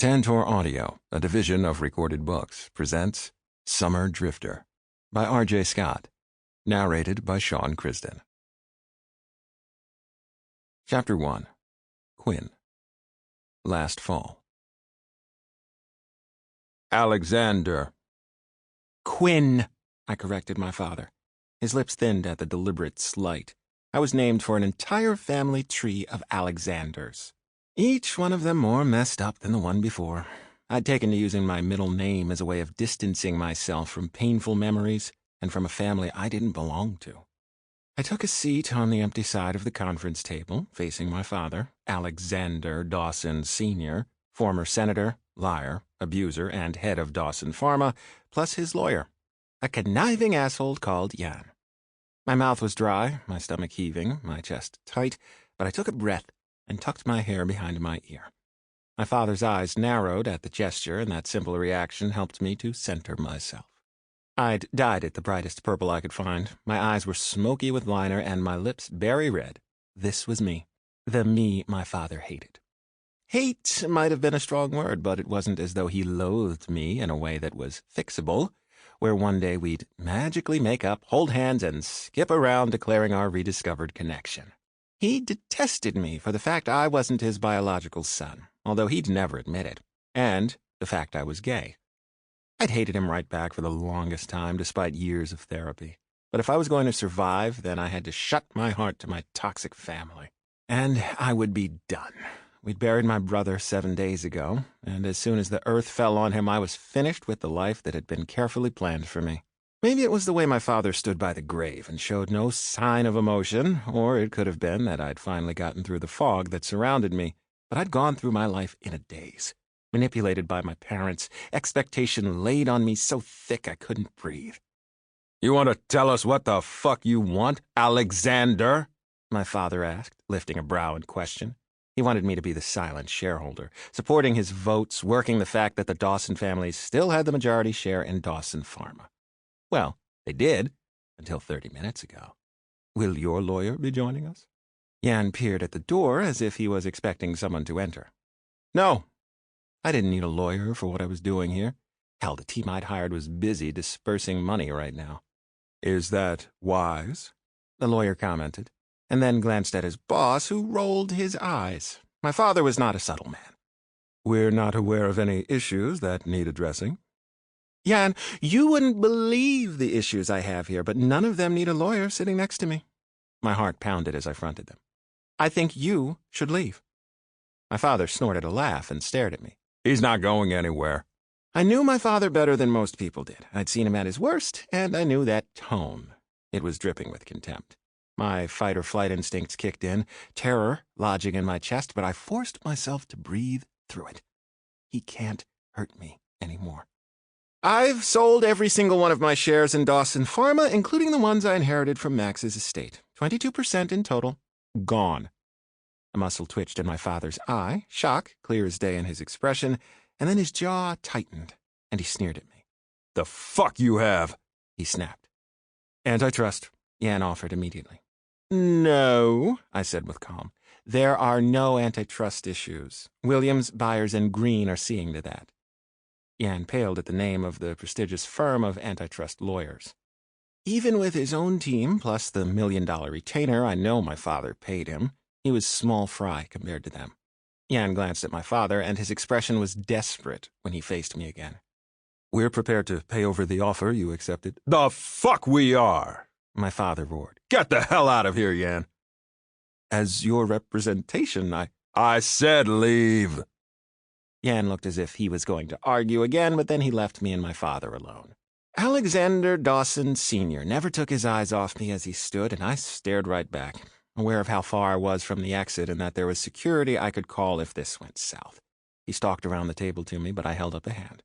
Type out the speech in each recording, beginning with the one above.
Tantor Audio, a division of Recorded Books, presents Summer Drifter by R.J. Scott, narrated by Sean Crisden. Chapter 1. Quinn. Last Fall. Alexander. Quinn, I corrected my father. His lips thinned at the deliberate slight. I was named for an entire family tree of Alexanders, each one of them more messed up than the one before. I'd taken to using my middle name as a way of distancing myself from painful memories and from a family I didn't belong to. I took a seat on the empty side of the conference table, facing my father, Alexander Dawson Sr., former senator, liar, abuser, and head of Dawson Pharma, plus his lawyer, a conniving asshole called Jan. My mouth was dry, my stomach heaving, my chest tight, but I took a breath and tucked my hair behind my ear. My father's eyes narrowed at the gesture, and that simple reaction helped me to center myself. I'd dyed it the brightest purple I could find. My eyes were smoky with liner, and my lips berry red. This was me. The me my father hated. Hate might have been a strong word, but it wasn't as though he loathed me in a way that was fixable, where one day we'd magically make up, hold hands, and skip around declaring our rediscovered connection. He detested me for the fact I wasn't his biological son, although he'd never admit it, and the fact I was gay. I'd hated him right back for the longest time, despite years of therapy. But if I was going to survive, then I had to shut my heart to my toxic family. And I would be done. We'd buried my brother 7 days ago, and as soon as the earth fell on him, I was finished with the life that had been carefully planned for me. Maybe it was the way my father stood by the grave and showed no sign of emotion, or it could have been that I'd finally gotten through the fog that surrounded me, but I'd gone through my life in a daze, manipulated by my parents, expectation laid on me so thick I couldn't breathe. You want to tell us what the fuck you want, Alexander? My father asked, lifting a brow in question. He wanted me to be the silent shareholder, supporting his votes, working the fact that the Dawson family still had the majority share in Dawson Pharma. Well, they did, until 30 minutes ago. Will your lawyer be joining us? Jan peered at the door as if he was expecting someone to enter. No, I didn't need a lawyer for what I was doing here. Hell, the team I'd hired was busy dispersing money right now. Is that wise? The lawyer commented, and then glanced at his boss, who rolled his eyes. My father was not a subtle man. We're not aware of any issues that need addressing. Jan, you wouldn't believe the issues I have here, but none of them need a lawyer sitting next to me. My heart pounded as I fronted them. I think you should leave. My father snorted a laugh and stared at me. He's not going anywhere. I knew my father better than most people did. I'd seen him at his worst, and I knew that tone. It was dripping with contempt. My fight-or-flight instincts kicked in, terror lodging in my chest, but I forced myself to breathe through it. He can't hurt me anymore. I've sold every single one of my shares in Dawson Pharma, including the ones I inherited from Max's estate. 22% in total. Gone. A muscle twitched in my father's eye, shock clear as day in his expression, and then his jaw tightened, and he sneered at me. The fuck you have? He snapped. Antitrust, Jan offered immediately. No, I said with calm. There are no antitrust issues. Williams, Byers, and Green are seeing to that. Jan paled at the name of the prestigious firm of antitrust lawyers. Even with his own team, plus the $1 million retainer I know my father paid him, he was small fry compared to them. Jan glanced at my father, and his expression was desperate when he faced me again. We're prepared to pay over the offer you accepted. The fuck we are! My father roared. Get the hell out of here, Jan. As your representation, I said leave. Jan looked as if he was going to argue again, but then he left me and my father alone. Alexander Dawson Sr. never took his eyes off me as he stood, and I stared right back, aware of how far I was from the exit and that there was security I could call if this went south. He stalked around the table to me, but I held up a hand.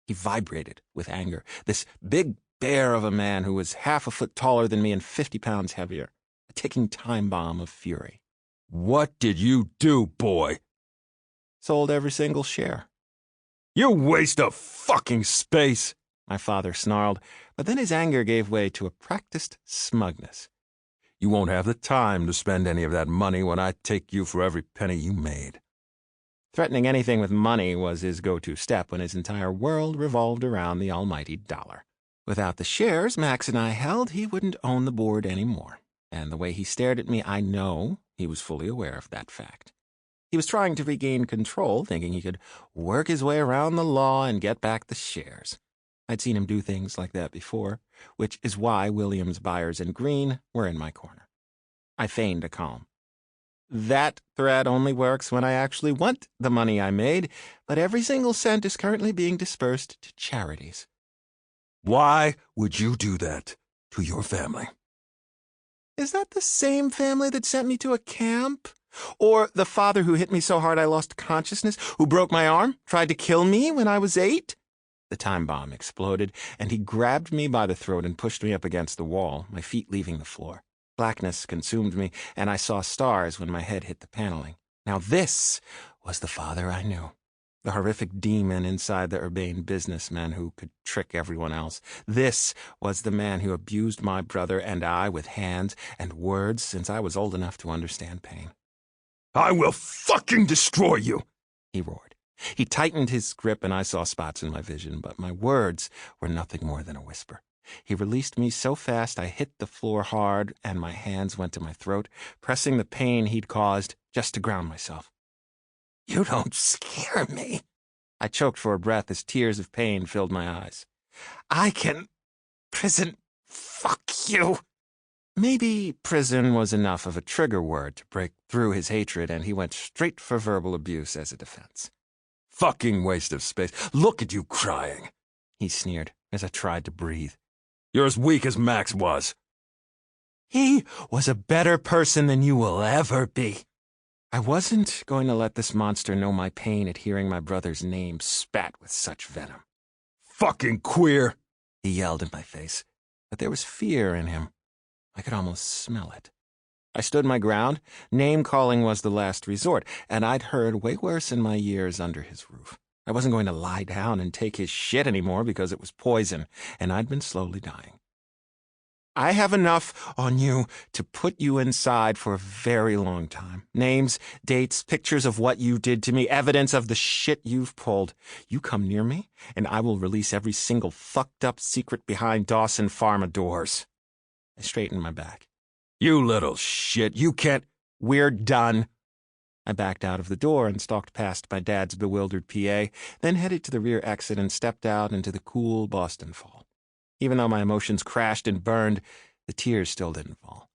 He vibrated with anger, this big bear of a man who was half a foot taller than me and 50 pounds heavier, a ticking time bomb of fury. What did you do, boy? Sold every single share. You waste of fucking space, my father snarled, but then his anger gave way to a practiced smugness. You won't have the time to spend any of that money when I take you for every penny you made. Threatening anything with money was his go-to step when his entire world revolved around the almighty dollar. Without the shares Max and I held, he wouldn't own the board anymore. And the way he stared at me, I know he was fully aware of that fact. He was trying to regain control, thinking he could work his way around the law and get back the shares. I'd seen him do things like that before, which is why Williams, Byers, and Green were in my corner. I feigned a calm. That threat only works when I actually want the money I made, but every single cent is currently being dispersed to charities. Why would you do that to your family? Is that the same family that sent me to a camp? Or the father who hit me so hard I lost consciousness, who broke my arm, tried to kill me when I was 8? The time bomb exploded, and he grabbed me by the throat and pushed me up against the wall, my feet leaving the floor. Blackness consumed me, and I saw stars when my head hit the paneling. Now this was the father I knew. The horrific demon inside the urbane businessman who could trick everyone else. This was the man who abused my brother and I with hands and words since I was old enough to understand pain. I will fucking destroy you, he roared. He tightened his grip and I saw spots in my vision, but my words were nothing more than a whisper. He released me so fast I hit the floor hard and my hands went to my throat, pressing the pain he'd caused just to ground myself. You don't scare me. I choked for a breath as tears of pain filled my eyes. Prison, fuck you. Maybe prison was enough of a trigger word to break through his hatred, and he went straight for verbal abuse as a defense. Fucking waste of space. Look at you crying, he sneered as I tried to breathe. You're as weak as Max was. He was a better person than you will ever be. I wasn't going to let this monster know my pain at hearing my brother's name spat with such venom. Fucking queer, he yelled in my face, but there was fear in him. I could almost smell it. I stood my ground. Name-calling was the last resort, and I'd heard way worse in my years under his roof. I wasn't going to lie down and take his shit anymore because it was poison, and I'd been slowly dying. I have enough on you to put you inside for a very long time. Names, dates, pictures of what you did to me, evidence of the shit you've pulled. You come near me, and I will release every single fucked-up secret behind Dawson Pharma doors. I straightened my back. You little shit, you can't— We're done. I backed out of the door and stalked past my dad's bewildered PA, then headed to the rear exit and stepped out into the cool Boston fall. Even though my emotions crashed and burned, the tears still didn't fall.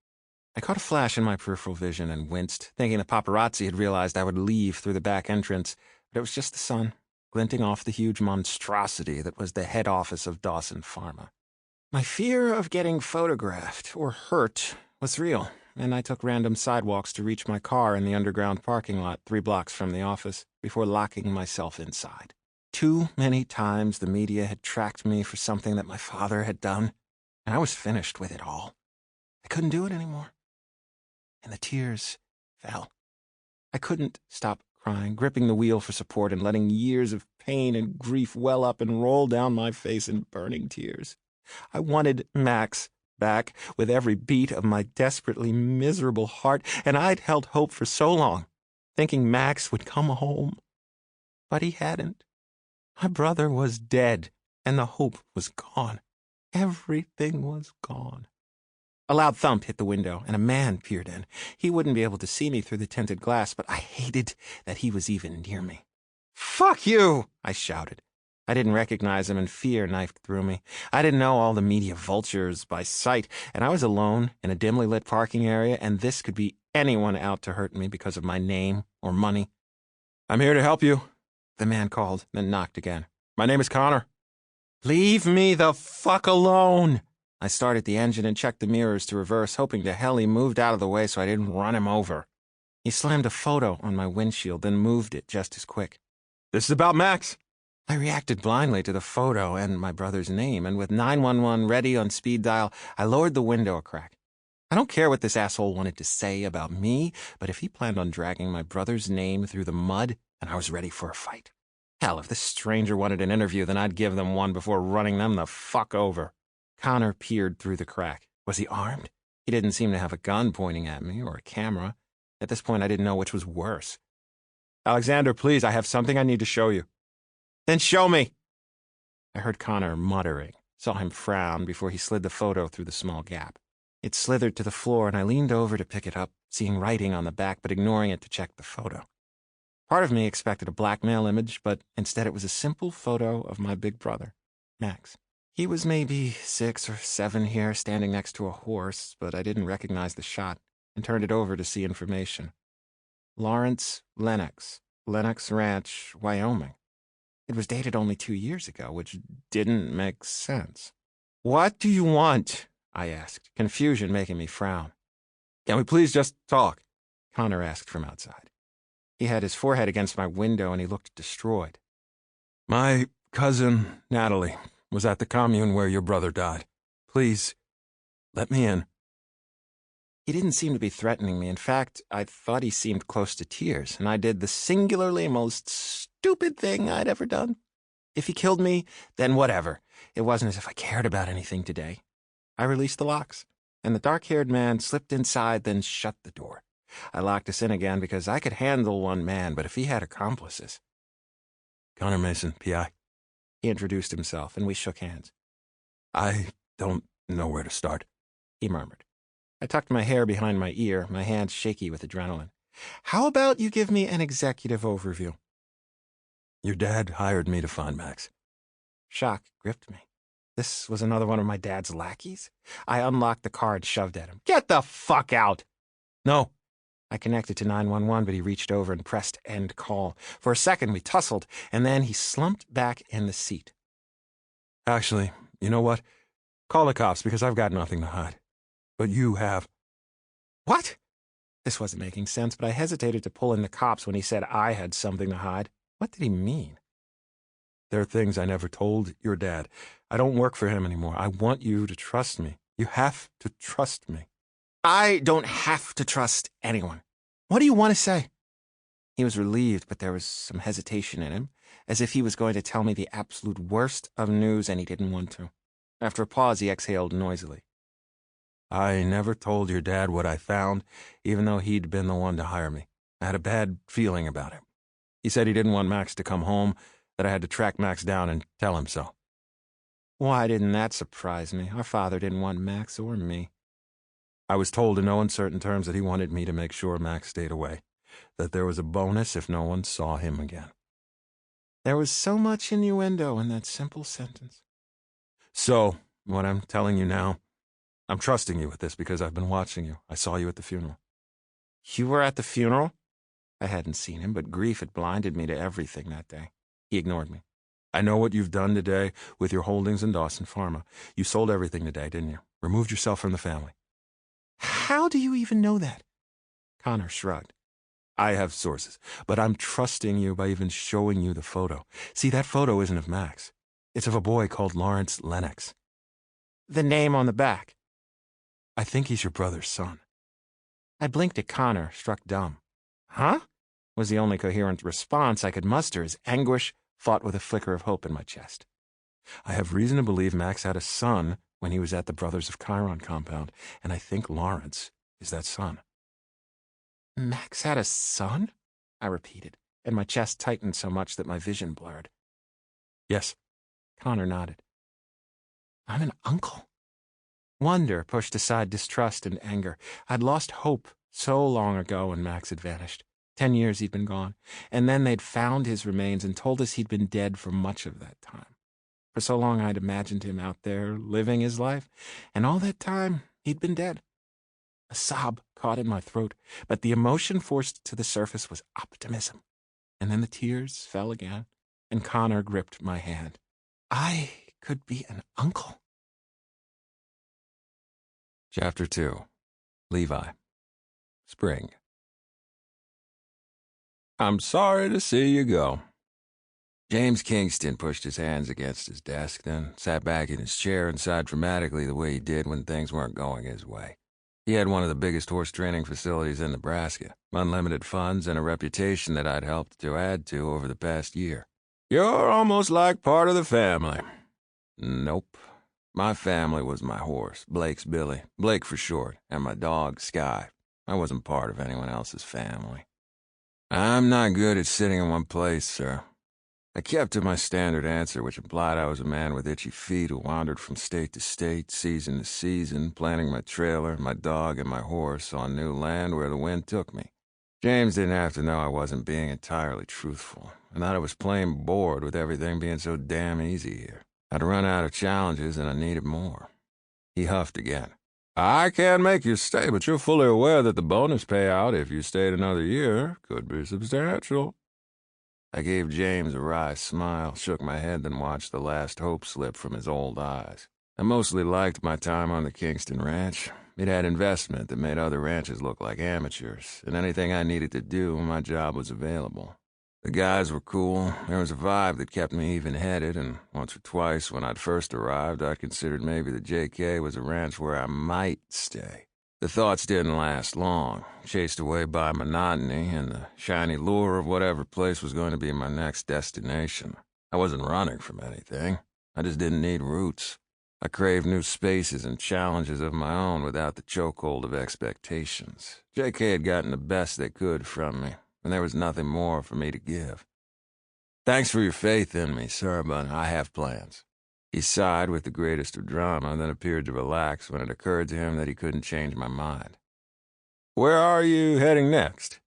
I caught a flash in my peripheral vision and winced, thinking the paparazzi had realized I would leave through the back entrance, but it was just the sun, glinting off the huge monstrosity that was the head office of Dawson Pharma. My fear of getting photographed or hurt was real, and I took random sidewalks to reach my car in the underground parking lot 3 blocks from the office before locking myself inside. Too many times the media had tracked me for something that my father had done, and I was finished with it all. I couldn't do it anymore. And the tears fell. I couldn't stop crying, gripping the wheel for support and letting years of pain and grief well up and roll down my face in burning tears. I wanted Max back with every beat of my desperately miserable heart, and I'd held hope for so long, thinking Max would come home. But he hadn't. My brother was dead, and the hope was gone. Everything was gone. A loud thump hit the window, and a man peered in. He wouldn't be able to see me through the tinted glass, but I hated that he was even near me. "Fuck you!" I shouted. I didn't recognize him, and fear knifed through me. I didn't know all the media vultures by sight, and I was alone in a dimly lit parking area, and this could be anyone out to hurt me because of my name or money. I'm here to help you, the man called, then knocked again. My name is Connor. Leave me the fuck alone! I started the engine and checked the mirrors to reverse, hoping to hell he moved out of the way so I didn't run him over. He slammed a photo on my windshield, then moved it just as quick. This is about Max. I reacted blindly to the photo and my brother's name, and with 911 ready on speed dial, I lowered the window a crack. I don't care what this asshole wanted to say about me, but if he planned on dragging my brother's name through the mud, then I was ready for a fight. Hell, if this stranger wanted an interview, then I'd give them one before running them the fuck over. Connor peered through the crack. Was he armed? He didn't seem to have a gun pointing at me or a camera. At this point, I didn't know which was worse. Alexander, please, I have something I need to show you. Then show me. I heard Connor muttering, saw him frown before he slid the photo through the small gap. It slithered to the floor, and I leaned over to pick it up, seeing writing on the back but ignoring it to check the photo. Part of me expected a blackmail image, but instead it was a simple photo of my big brother, Max. He was maybe 6 or 7 here, standing next to a horse, but I didn't recognize the shot and turned it over to see information. Lawrence Lennox, Lennox Ranch, Wyoming. It was dated only 2 years ago, which didn't make sense. "What do you want?" I asked, confusion making me frown. Can we please just talk? Connor asked from outside. He had his forehead against my window and he looked destroyed. My cousin, Natalie, was at the commune where your brother died. Please, let me in. He didn't seem to be threatening me. In fact, I thought he seemed close to tears, and I did the singularly most stupid thing I'd ever done. If he killed me, then whatever. It wasn't as if I cared about anything today. I released the locks, and the dark-haired man slipped inside, then shut the door. I locked us in again because I could handle one man, but if he had accomplices... Connor Mason, P.I. He introduced himself, and we shook hands. I don't know where to start, he murmured. I tucked my hair behind my ear, my hands shaky with adrenaline. How about you give me an executive overview? Your dad hired me to find Max. Shock gripped me. This was another one of my dad's lackeys? I unlocked the car and shoved at him. Get the fuck out! No. I connected to 911, but he reached over and pressed end call. For a second, we tussled, and then he slumped back in the seat. Actually, you know what? Call the cops because I've got nothing to hide. But you have. What? This wasn't making sense, but I hesitated to pull in the cops when he said I had something to hide. What did he mean? There are things I never told your dad. I don't work for him anymore. I want you to trust me. You have to trust me. I don't have to trust anyone. What do you want to say? He was relieved, but there was some hesitation in him, as if he was going to tell me the absolute worst of news and he didn't want to. After a pause, he exhaled noisily. I never told your dad what I found, even though he'd been the one to hire me. I had a bad feeling about him. He said he didn't want Max to come home, that I had to track Max down and tell him so. Why didn't that surprise me? Our father didn't want Max or me. I was told in no uncertain terms that he wanted me to make sure Max stayed away, that there was a bonus if no one saw him again. There was so much innuendo in that simple sentence. So, what I'm telling you now, I'm trusting you with this because I've been watching you. I saw you at the funeral. You were at the funeral? I hadn't seen him, but grief had blinded me to everything that day. He ignored me. I know what you've done today with your holdings in Dawson Pharma. You sold everything today, didn't you? Removed yourself from the family. How do you even know that? Connor shrugged. I have sources, but I'm trusting you by even showing you the photo. See, that photo isn't of Max. It's of a boy called Lawrence Lennox. The name on the back. I think he's your brother's son. I blinked at Connor, struck dumb. Huh? Was the only coherent response I could muster as anguish fought with a flicker of hope in my chest. I have reason to believe Max had a son when he was at the Brothers of Chiron compound, and I think Lawrence is that son. Max had a son? I repeated, and my chest tightened so much that my vision blurred. Yes. Connor nodded. I'm an uncle. Wonder pushed aside distrust and anger. I'd lost hope so long ago when Max had vanished. 10 years he'd been gone, and then they'd found his remains and told us he'd been dead for much of that time. For so long I'd imagined him out there living his life, and all that time he'd been dead. A sob caught in my throat, but the emotion forced to the surface was optimism. And then the tears fell again, and Connor gripped my hand. I could be an uncle. Chapter 2. Levi. Spring. I'm sorry to see you go. James Kingston pushed his hands against his desk, then sat back in his chair and sighed dramatically the way he did when things weren't going his way. He had one of the biggest horse training facilities in Nebraska, unlimited funds, and a reputation that I'd helped to add to over the past year. You're almost like part of the family. Nope. My family was my horse, Blake's Billy, Blake for short, and my dog, Sky. I wasn't part of anyone else's family. I'm not good at sitting in one place, sir. I kept to my standard answer, which implied I was a man with itchy feet who wandered from state to state, season to season, planting my trailer, my dog, and my horse on new land where the wind took me. James didn't have to know I wasn't being entirely truthful, and that I was plain bored with everything being so damn easy here. I'd run out of challenges and I needed more. He huffed again. I can't make you stay, but you're fully aware that the bonus payout, if you stayed another year, could be substantial. I gave James a wry smile, shook my head, then watched the last hope slip from his old eyes. I mostly liked my time on the Kingston ranch. It had investment that made other ranches look like amateurs, and anything I needed to do, my job was available. The guys were cool. There was a vibe that kept me even-headed, and once or twice when I'd first arrived, I'd considered maybe the JK was a ranch where I might stay. The thoughts didn't last long, chased away by monotony and the shiny lure of whatever place was going to be my next destination. I wasn't running from anything. I just didn't need roots. I craved new spaces and challenges of my own without the chokehold of expectations. JK had gotten the best they could from me, and there was nothing more for me to give. Thanks for your faith in me, sir, but I have plans. He sighed with the greatest of drama, then appeared to relax when it occurred to him that he couldn't change my mind. Where are you heading next?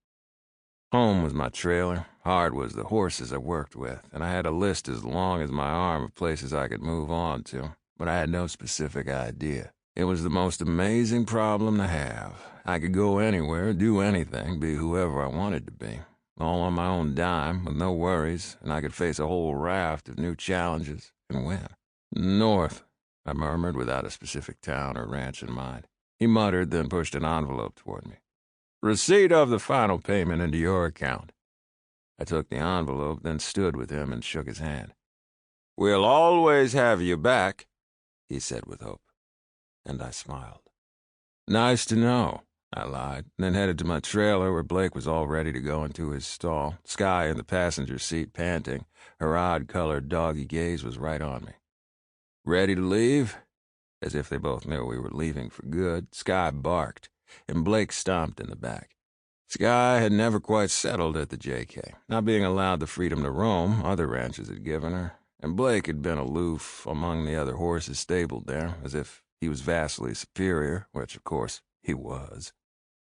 Home was my trailer. Hard was the horses I worked with, and I had a list as long as my arm of places I could move on to, but I had no specific idea. It was the most amazing problem to have. I could go anywhere, do anything, be whoever I wanted to be, all on my own dime, with no worries, and I could face a whole raft of new challenges and win. North, I murmured without a specific town or ranch in mind. He muttered, then pushed an envelope toward me. Receipt of the final payment into your account. I took the envelope, then stood with him and shook his hand. We'll always have you back, he said with hope, and I smiled. Nice to know, I lied, then headed to my trailer where Blake was all ready to go into his stall, Skye in the passenger seat panting. Her odd-colored doggy gaze was right on me. Ready to leave? As if they both knew we were leaving for good, Skye barked, and Blake stomped in the back. Skye had never quite settled at the JK, not being allowed the freedom to roam other ranches had given her, and Blake had been aloof among the other horses stabled there, as if he was vastly superior, which, of course, he was.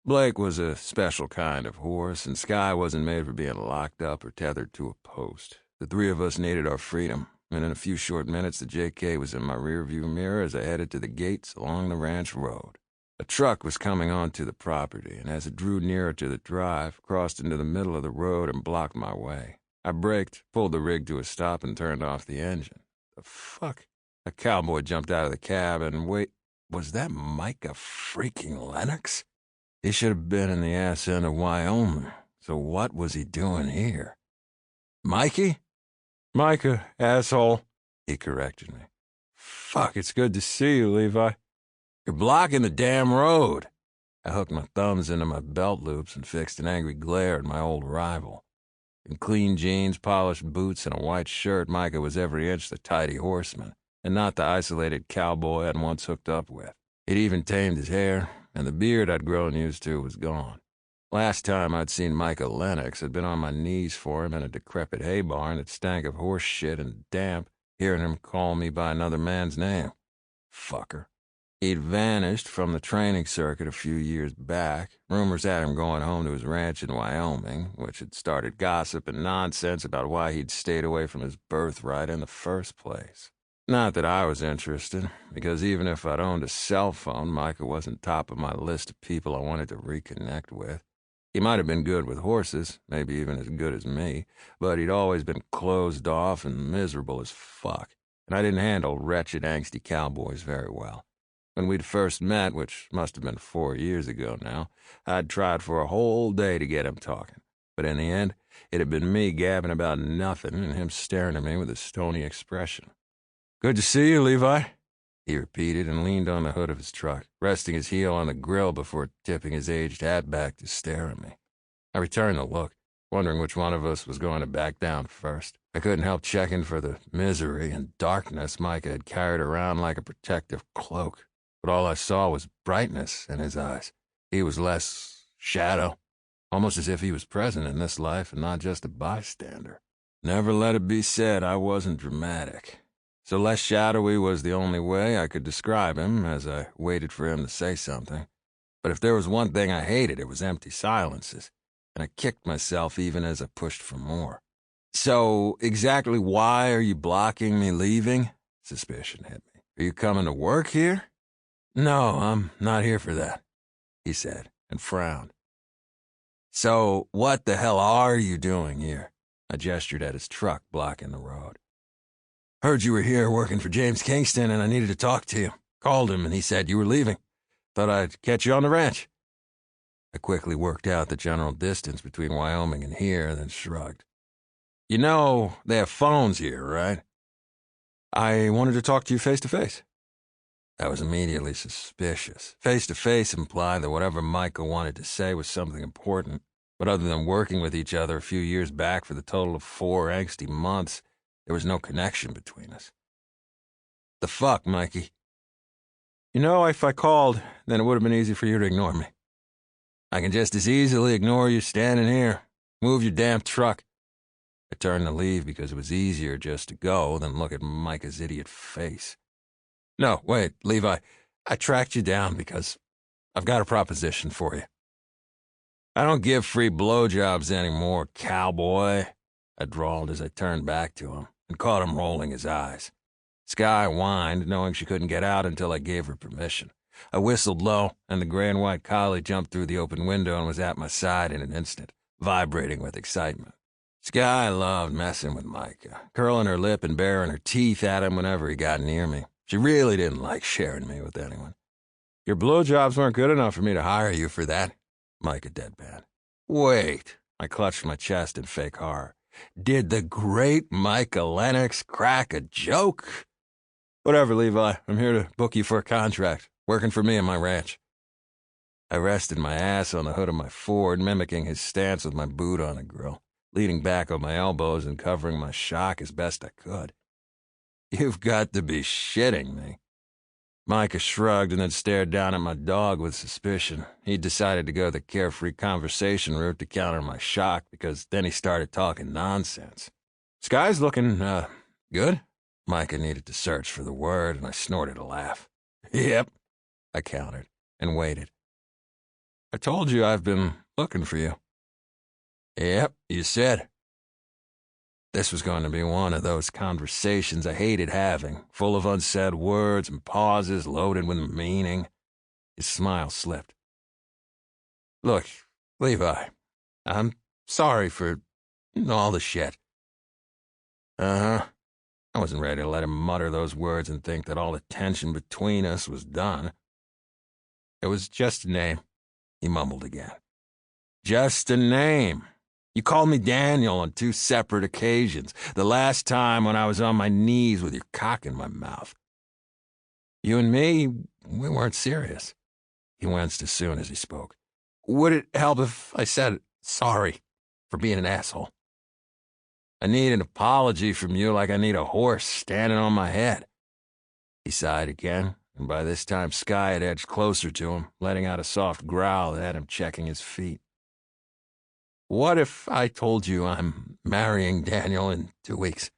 Blake was a special kind of horse, and Skye wasn't made for being locked up or tethered to a post. The three of us needed our freedom, and in a few short minutes the JK was in my rearview mirror as I headed to the gates along the ranch road. A truck was coming onto the property, and as it drew nearer to the drive, crossed into the middle of the road and blocked my way. I braked, pulled the rig to a stop, and turned off the engine. The fuck? A cowboy jumped out of the cab and was that Micah freaking Lennox? He should have been in the ass end of Wyoming, so what was he doing here? Mikey? Micah, asshole, he corrected me. Fuck, it's good to see you, Levi. You're blocking the damn road. I hooked my thumbs into my belt loops and fixed an angry glare at my old rival. In clean jeans, polished boots, and a white shirt, Micah was every inch the tidy horseman, and not the isolated cowboy I'd once hooked up with. He'd even tamed his hair, and the beard I'd grown used to was gone. Last time I'd seen Micah Lennox, I'd been on my knees for him in a decrepit hay barn that stank of horse shit and damp, hearing him call me by another man's name. Fucker. He'd vanished from the training circuit a few years back. Rumors had him going home to his ranch in Wyoming, which had started gossip and nonsense about why he'd stayed away from his birthright in the first place. Not that I was interested, because even if I'd owned a cell phone, Micah wasn't top of my list of people I wanted to reconnect with. He might have been good with horses, maybe even as good as me, but he'd always been closed off and miserable as fuck, and I didn't handle wretched, angsty cowboys very well. When we'd first met, which must have been 4 years ago now, I'd tried for a whole day to get him talking, but in the end, it had been me gabbing about nothing and him staring at me with a stony expression. Good to see you, Levi, he repeated and leaned on the hood of his truck, resting his heel on the grill before tipping his aged hat back to stare at me. I returned the look, wondering which one of us was going to back down first. I couldn't help checking for the misery and darkness Micah had carried around like a protective cloak, but all I saw was brightness in his eyes. He was less shadow. almost as if he was present in this life and not just a bystander. Never let it be said I wasn't dramatic. So less shadowy was the only way I could describe him as I waited for him to say something. But if there was one thing I hated, it was empty silences, and I kicked myself even as I pushed for more. So, exactly why are you blocking me leaving? Suspicion hit me. Are you coming to work here? No, I'm not here for that, he said, and frowned. So, what the hell are you doing here? I gestured at his truck blocking the road. Heard you were here working for James Kingston, and I needed to talk to you. Called him, and he said you were leaving. Thought I'd catch you on the ranch. I quickly worked out the general distance between Wyoming and here, then shrugged. You know, they have phones here, right? I wanted to talk to you face-to-face. I was immediately suspicious. Face-to-face implied that whatever Micah wanted to say was something important, but other than working with each other a few years back for the total of 4 angsty months, there was no connection between us. The fuck, Mikey? You know, if I called, then it would have been easy for you to ignore me. I can just as easily ignore you standing here. Move your damn truck. I turned to leave because it was easier just to go than look at Micah's idiot face. No, wait, Levi. I tracked you down because I've got a proposition for you. I don't give free blowjobs anymore, cowboy, I drawled as I turned back to him and caught him rolling his eyes. Sky whined, knowing she couldn't get out until I gave her permission. I whistled low, and the gray and white collie jumped through the open window and was at my side in an instant, vibrating with excitement. Sky loved messing with Micah, curling her lip and baring her teeth at him whenever he got near me. She really didn't like sharing me with anyone. Your blowjobs weren't good enough for me to hire you for that, Micah deadpanned. Wait, I clutched my chest in fake horror. Did the great Micah Lennox crack a joke? Whatever, Levi. I'm here to book you for a contract, working for me and my ranch. I rested my ass on the hood of my Ford, mimicking his stance with my boot on a grill, leaning back on my elbows and covering my shock as best I could. You've got to be shitting me. Micah shrugged and then stared down at my dog with suspicion. He'd decided to go the carefree conversation route to counter my shock because then he started talking nonsense. Sky's looking, good? Micah needed to search for the word, and I snorted a laugh. Yep, I countered, and waited. I told you I've been looking for you. Yep, you said. This was going to be one of those conversations I hated having, full of unsaid words and pauses loaded with meaning. His smile slipped. Look, Levi, I'm sorry for all the shit. Uh-huh. I wasn't ready to let him mutter those words and think that all the tension between us was done. It was just a name, he mumbled again. Just a name. You called me Daniel on 2 separate occasions. The last time when I was on my knees with your cock in my mouth. You and me, we weren't serious. He winced as soon as he spoke. Would it help if I said sorry for being an asshole? I need an apology from you like I need a horse standing on my head. He sighed again, and by this time Sky had edged closer to him, letting out a soft growl that had him checking his feet. What if I told you I'm marrying Daniel in 2 weeks?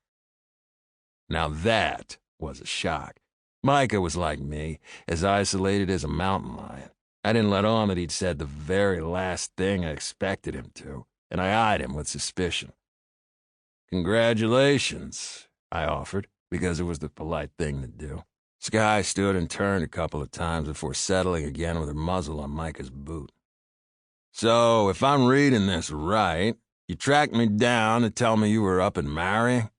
Now that was a shock. Micah was like me, as isolated as a mountain lion. I didn't let on that he'd said the very last thing I expected him to, and I eyed him with suspicion. Congratulations, I offered, because it was the polite thing to do. Sky stood and turned a couple of times before settling again with her muzzle on Micah's boot. So, if I'm reading this right, you tracked me down to tell me you were up and marrying?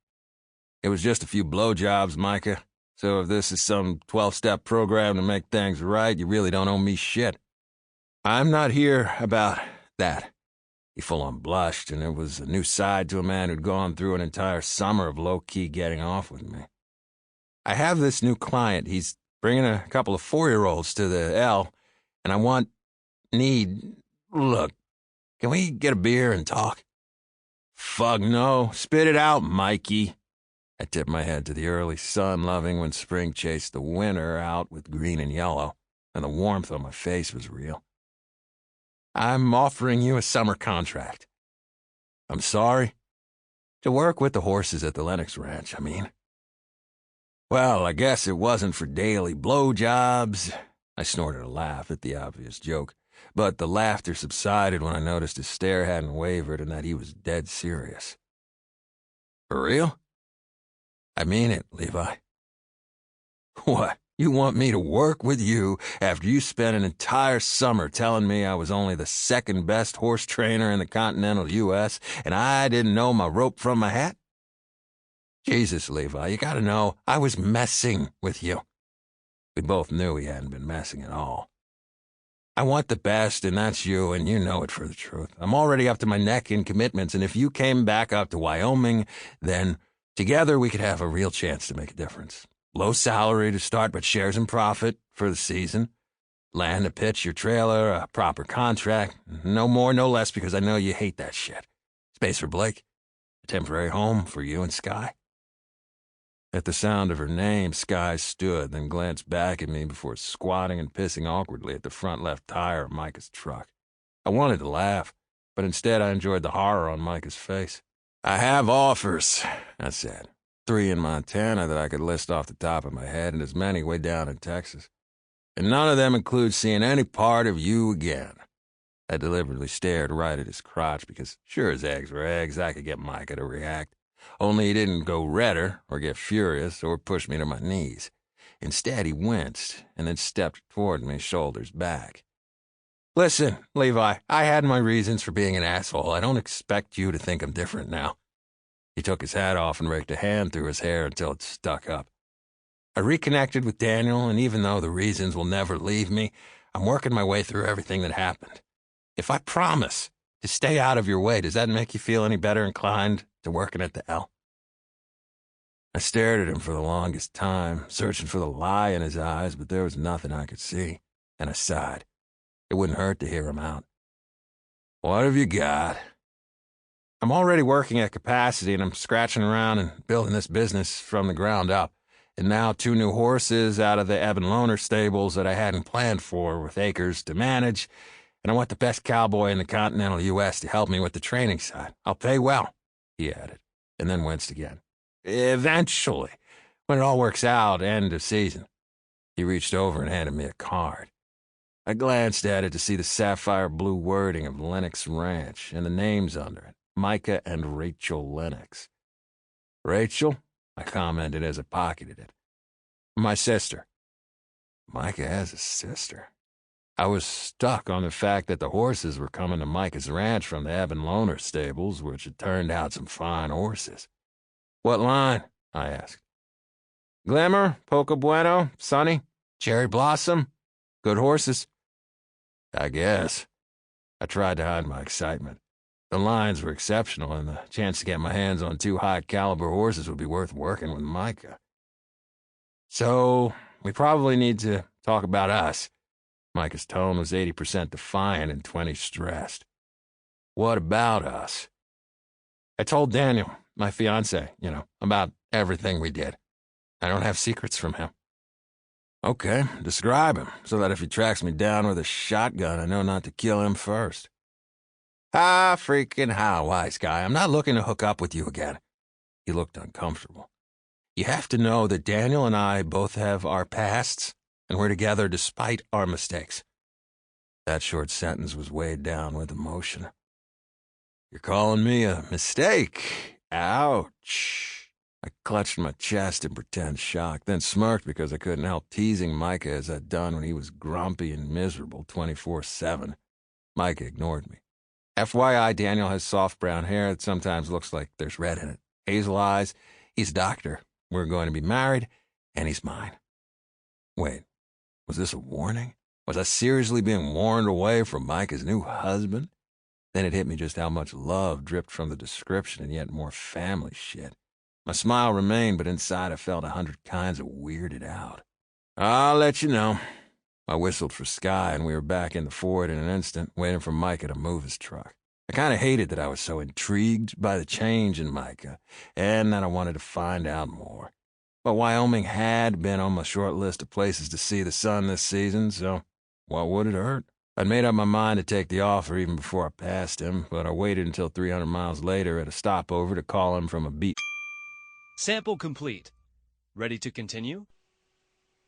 It was just a few blowjobs, Micah. So if this is some 12-step program to make things right, you really don't owe me shit. I'm not here about that. He full-on blushed, and it was a new side to a man who'd gone through an entire summer of low-key getting off with me. I have this new client. He's bringing a couple of 4-year-olds to the L, and I Look, can we get a beer and talk? Fuck no. Spit it out, Mikey. I tipped my head to the early sun, loving when spring chased the winter out with green and yellow, and the warmth on my face was real. I'm offering you a summer contract. I'm sorry? To work with the horses at the Lennox Ranch, I mean. Well, I guess it wasn't for daily blowjobs. I snorted a laugh at the obvious joke, but the laughter subsided when I noticed his stare hadn't wavered and that he was dead serious. For real? I mean it, Levi. What? You want me to work with you after you spent an entire summer telling me I was only the second best horse trainer in the continental U.S. and I didn't know my rope from my hat? Jesus, Levi, you gotta know, I was messing with you. We both knew he hadn't been messing at all. I want the best, and that's you, and you know it for the truth. I'm already up to my neck in commitments, and if you came back up to Wyoming, then together we could have a real chance to make a difference. Low salary to start, but shares in profit for the season. Land to pitch your trailer, a proper contract. No more, no less, because I know you hate that shit. Space for Blake. A temporary home for you and Sky. At the sound of her name, Sky stood, then glanced back at me before squatting and pissing awkwardly at the front left tire of Micah's truck. I wanted to laugh, but instead I enjoyed the horror on Micah's face. I have offers, I said. 3 in Montana that I could list off the top of my head, and as many way down in Texas. And none of them include seeing any part of you again. I deliberately stared right at his crotch because, sure as eggs were eggs, I could get Micah to react. Only he didn't go redder or get furious or push me to my knees. Instead, he winced and then stepped toward me, shoulders back. Listen, Levi, I had my reasons for being an asshole. I don't expect you to think I'm different now. He took his hat off and raked a hand through his hair until it stuck up. I reconnected with Daniel, and even though the reasons will never leave me, I'm working my way through everything that happened. If I promise to stay out of your way, does that make you feel any better inclined to working at the L? I stared at him for the longest time, searching for the lie in his eyes, but there was nothing I could see, and I sighed. It wouldn't hurt to hear him out. What have you got? I'm already working at capacity, and I'm scratching around and building this business from the ground up. And now 2 new horses out of the Evan Loner stables that I hadn't planned for with acres to manage, and I want the best cowboy in the continental U.S. to help me with the training side. I'll pay well, he added, and then winced again. Eventually, when it all works out, end of season. He reached over and handed me a card. I glanced at it to see the sapphire blue wording of Lennox Ranch and the names under it, Micah and Rachel Lennox. Rachel? I commented as I pocketed it. My sister. Micah has a sister. I was stuck on the fact that the horses were coming to Micah's ranch from the Evan Loner stables, which had turned out some fine horses. What line? I asked. Glimmer, Poco Bueno, Sunny, Cherry Blossom. Good horses. I guess. I tried to hide my excitement. The lines were exceptional, and the chance to get my hands on 2 high-caliber horses would be worth working with Micah. So, we probably need to talk about us. Micah's tone was 80% defiant and 20% stressed. What about us? I told Daniel, my fiancé, about everything we did. I don't have secrets from him. Okay, describe him, so that if he tracks me down with a shotgun, I know not to kill him first. Freaking how, wise guy. I'm not looking to hook up with you again. He looked uncomfortable. You have to know that Daniel and I both have our pasts, and we're together despite our mistakes. That short sentence was weighed down with emotion. You're calling me a mistake? Ouch. I clutched my chest in pretend shock, then smirked because I couldn't help teasing Micah as I'd done when he was grumpy and miserable 24/7. Micah ignored me. FYI, Daniel has soft brown hair that sometimes looks like there's red in it. Hazel eyes. He's a doctor. We're going to be married, and he's mine. Wait, was this a warning? Was I seriously being warned away from Micah's new husband? Then it hit me just how much love dripped from the description and yet more family shit. My smile remained, but inside I felt 100 kinds of weirded out. I'll let you know. I whistled for Sky, and we were back in the Ford in an instant, waiting for Micah to move his truck. I kind of hated that I was so intrigued by the change in Micah, and that I wanted to find out more. But Wyoming had been on my short list of places to see the sun this season, so what would it hurt? I'd made up my mind to take the offer even before I passed him, but I waited until 300 miles later at a stopover to call him from a beat. Sample complete. Ready to continue?